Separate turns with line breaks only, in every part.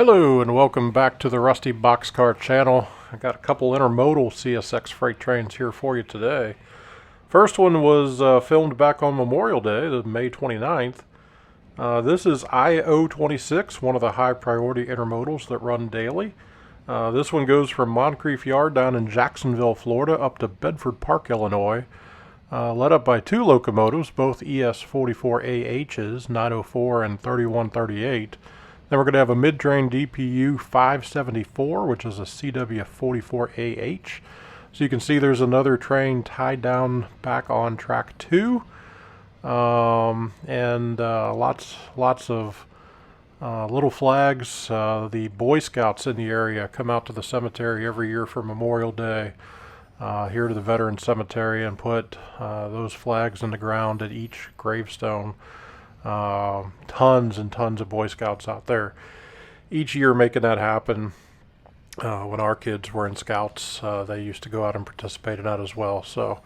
Hello and welcome back to the Rusty Boxcar channel. I got a couple intermodal CSX freight trains here for you today. First one was filmed back on Memorial Day, the May 29th. This is I026, one of the high priority intermodals that run daily. This one goes from Moncrief Yard down in Jacksonville, Florida up to Bedford Park, Illinois. Led up by two locomotives, both ES44AHs, 904 and 3138. Then we're going to have a mid-train DPU 574, which is a CW44AH. So you can see there's another train tied down back on track 2. And lots of little flags. The Boy Scouts in the area come out to the cemetery every year for Memorial Day, here to the Veteran Cemetery, and put those flags in the ground at each gravestone. Tons and tons of Boy Scouts out there each year making that happen. When our kids were in Scouts, they used to go out and participate in that as well. So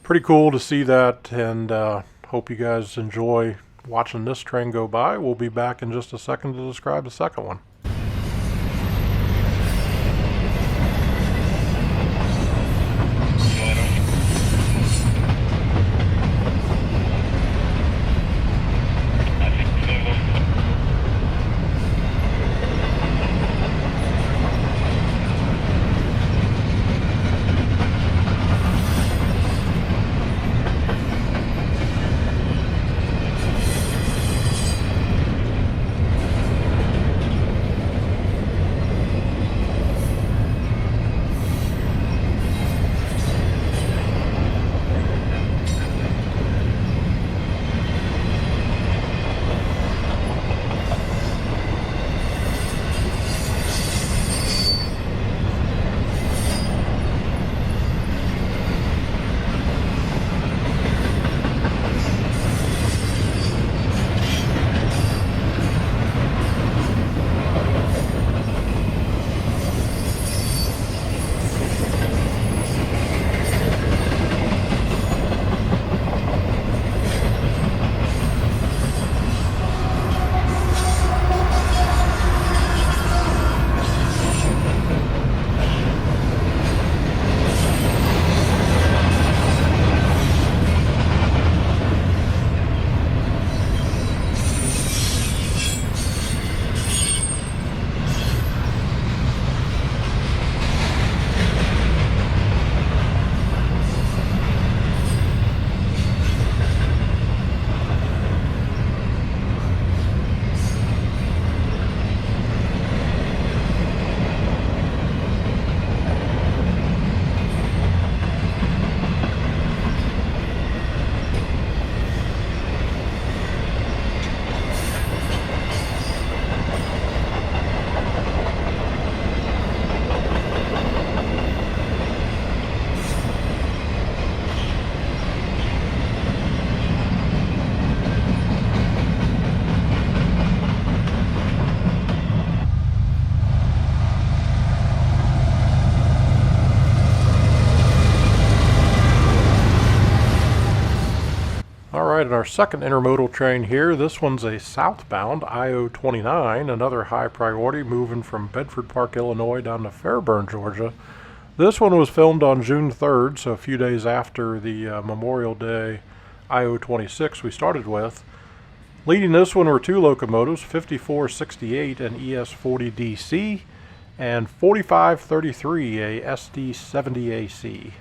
pretty cool to see that, and hope you guys enjoy watching this train go by. We'll be back in just a second to describe the second one. Alright, and our second intermodal train here, this one's a southbound I029, another high priority, moving from Bedford Park, Illinois down to Fairburn, Georgia. This one was filmed on June 3rd, so a few days after the Memorial Day I026 we started with. Leading this one were two locomotives, 5468, an ES40DC, and 4533, a SD70AC.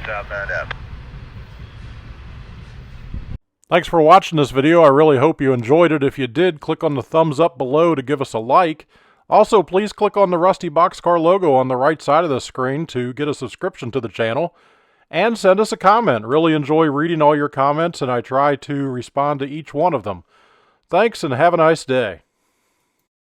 southbound F.
Thanks for watching this video. I really hope you enjoyed it. If you did, click on the thumbs up below to give us a like. Also, please click on the Rusty Boxcar logo on the right side of the screen to get a subscription to the channel. And send us a comment. Really enjoy reading all your comments, and I try to respond to each one of them. Thanks, and have a nice day.